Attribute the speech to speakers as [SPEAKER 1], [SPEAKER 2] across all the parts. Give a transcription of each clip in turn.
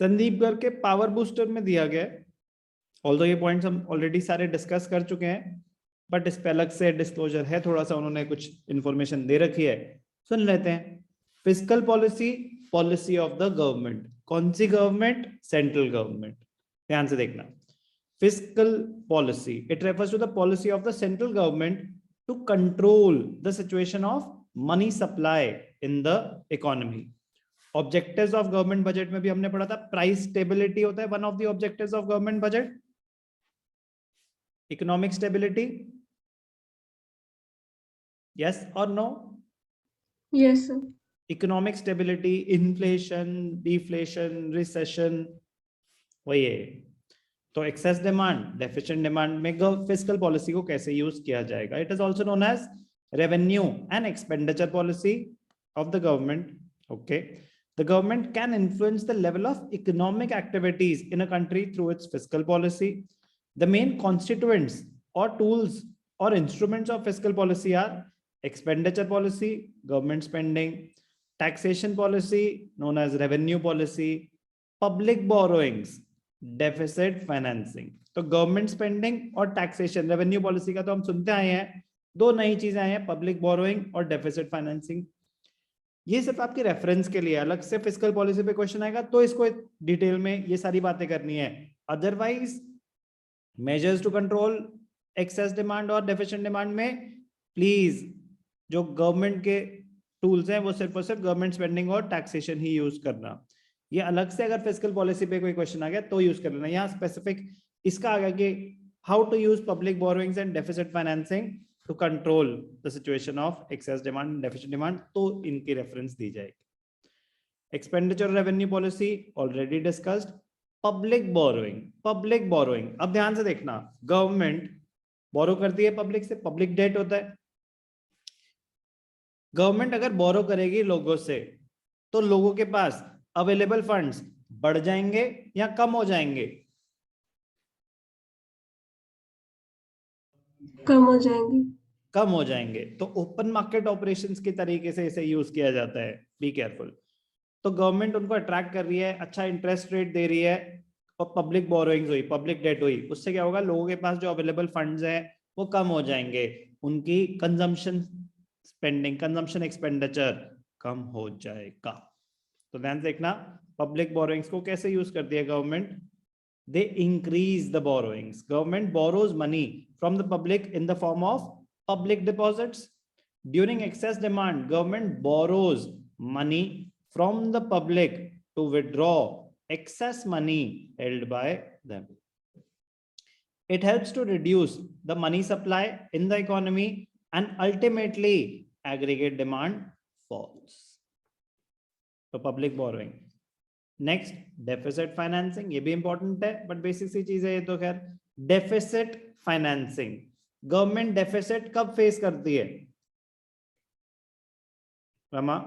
[SPEAKER 1] संदीप गर्ग के power booster में दिया गया है, ऑल्दो ये पॉइंट्स हम ऑलरेडी सारे डिस्कस कर चुके हैं, बट इस पे अलग से डिस्क्लोजर है, थोड़ा सा उन्होंने कुछ इंफॉर्मेशन दे रखी है, सुन लेते हैं। Fiscal policy, policy of the government. कौन सी गवर्नमेंट? Central government. ध्यान से देखना, fiscal policy, it refers to the policy of the central government to control the situation of money supply in the economy. Objectives of government budget में भी हमने पढ़ा था, प्राइस स्टेबिलिटी होता है one of the objectives of government budget. Economic stability, yes और no?
[SPEAKER 2] Yes sir.
[SPEAKER 1] Economic stability, inflation, deflation, recession, वही है। तो एक्सेस डिमांड, डेफिशिएंट डिमांड में फिस्कल पॉलिसी को कैसे यूज किया जाएगा? It is also known as revenue and expenditure policy of the government. Okay, the government can influence the level of economic activities in a country through its fiscal policy. The main constituents or tools or instruments of fiscal policy are expenditure policy, government spending; taxation policy, known as revenue policy; public borrowings, deficit financing. तो government spending और taxation, revenue policy का तो हम सुनते आए हैं, दो नई चीजें आई हैं, पब्लिक बोरोइंग और डेफिसिट फाइनेंसिंग। ये सिर्फ आपके रेफरेंस के लिए, अलग से फिस्कल पॉलिसी पे क्वेश्चन आएगा तो इसको डिटेल में ये सारी बातें करनी है। Otherwise measures to control excess demand और डेफिशिएंट डिमांड में प्लीज जो गवर्नमेंट के टूल्स हैं वो सिर्फ और सिर्फ गवर्नमेंट स्पेंडिंग और टैक्सेशन ही यूज करना। ये अलग से अगर फिस्कल पॉलिसी पे कोई क्वेश्चन आ गया तो यूज कर लेना। यहाँ स्पेसिफिक इसका आ गया कि how to use public borrowings and deficit financing to control the situation of excess demand and deficit demand, तो इनकी रेफरेंस दी जाएगी। Expenditure revenue policy already discussed. Public borrowing, public borrowing, अब ध्यान से देखना, गवर्नमेंट बोरो करती है पब्लिक से, पब्लिक डेट होता है। गवर्नमेंट अगर बोरो करेगी लोगों से तो लोगों के पास अवेलेबल फंड्स बढ़ जाएंगे या कम हो जाएंगे?
[SPEAKER 2] कम हो जाएंगे।
[SPEAKER 1] कम हो जाएंगे। तो ओपन मार्केट ऑपरेशंस के तरीके से इसे यूज किया जाता है, बी केयरफुल। तो गवर्नमेंट उनको अट्रैक्ट कर रही है, अच्छा इंटरेस्ट रेट दे रही है और पब्लिक बोरोइंग्स हुई, पब्लिक डेट हुई, उससे क्या होगा, लोगों के पास जो अवेलेबल फंड्स हैं वो कम हो जाएंगे, उनकी कंजम्पशन स्पेंडिंग, कंजम्पशन एक्सपेंडिचर कम हो जाएगा। तो ध्यान से देखना, पब्लिक बोरोइंग्स को कैसे यूज करती है government? They increase the borrowings. Government borrows money from the public in the form of public deposits. During excess demand, government borrows money from the public to withdraw excess money held by them. It helps to reduce the money supply in the economy and ultimately aggregate demand falls. So public borrowing. Next deficit financing, ये भी important है but basic सी चीज है ये तो। खैर, deficit financing, government deficit कब face करती है रमा?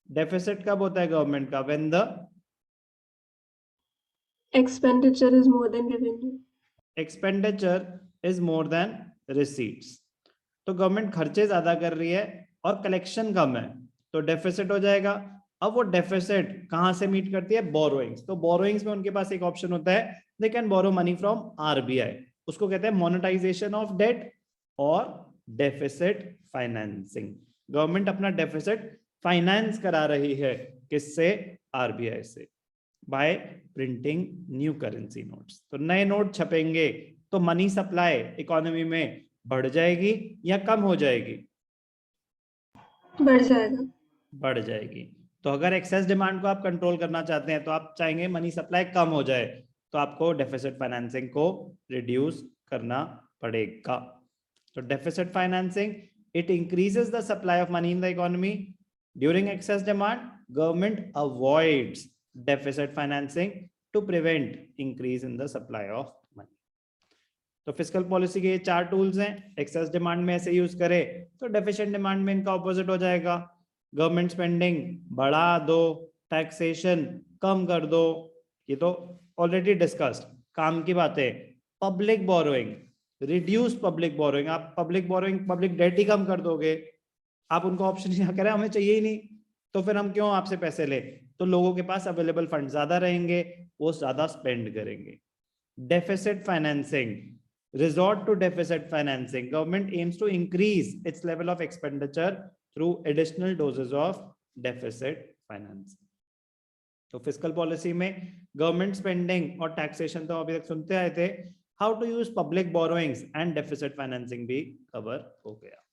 [SPEAKER 1] डेफिसिट कब होता है गवर्नमेंट का? When the
[SPEAKER 2] expenditure is more than revenue.
[SPEAKER 1] Expenditure is more than receipts. तो गवर्नमेंट खर्चे ज्यादा कर रही है और कलेक्शन कम है, तो डेफिसिट हो जाएगा। अब वो डेफिसिट कहां से मीट करती है? बोरोइंग्स। तो बोरोइंग्स में उनके पास एक ऑप्शन होता है, they can borrow money from RBI, उसको कहते हैं मोनेटाइजेशन ऑफ डेट और डेफिसिट फाइनेंसिंग। गवर्नमेंट अपना डेफिसिट फाइनेंस करा रही है, किससे? आरबीआई से, by printing new currency notes. तो नए नोट छपेंगे तो मनी सप्लाई इकोनॉमी में बढ़ जाएगी या कम हो जाएगी?
[SPEAKER 2] बढ़ जाएगा।
[SPEAKER 1] बढ़ जाएगी। तो अगर एक्सेस डिमांड को आप कंट्रोल करना चाहते हैं तो आप चाहेंगे मनी सप्लाई कम हो जाए, तो आपको डेफिसिट फाइनेंसिंग को रिड्यूस करना पड़ेगा। तो deficit financing, it increases the supply of money in the economy. During excess demand, government avoids deficit financing to prevent increase in the supply of money. तो fiscal policy के ये चार tools हैं, excess demand में ऐसे use करे तो deficient demand में इनका ऑपोजिट हो जाएगा। गवर्नमेंट स्पेंडिंग बढ़ा दो, टैक्सेशन कम कर दो, ये तो ऑलरेडी डिस्कस्ड, काम की बातें। Public borrowing, reduce public borrowing, आप पब्लिक बोरोइंग, पब्लिक डेट ही कम कर दोगे, आप उनको ऑप्शन ही ना करें, हमें चाहिए ही नहीं, तो फिर हम क्यों आपसे पैसे ले? तो लोगों के पास अवेलेबल फंड ज्यादा रहेंगे, वो ज्यादा स्पेंड करेंगे। Deficit financing, resort to deficit financing. Government aims to increase its level of expenditure through additional doses of deficit financing. तो फिस्कल पॉलिसी में गवर्नमेंट स्पेंडिंग और टैक्सेशन तो अभी तक सुनते आए थे, how to use public borrowings and deficit financing भी कवर हो गया।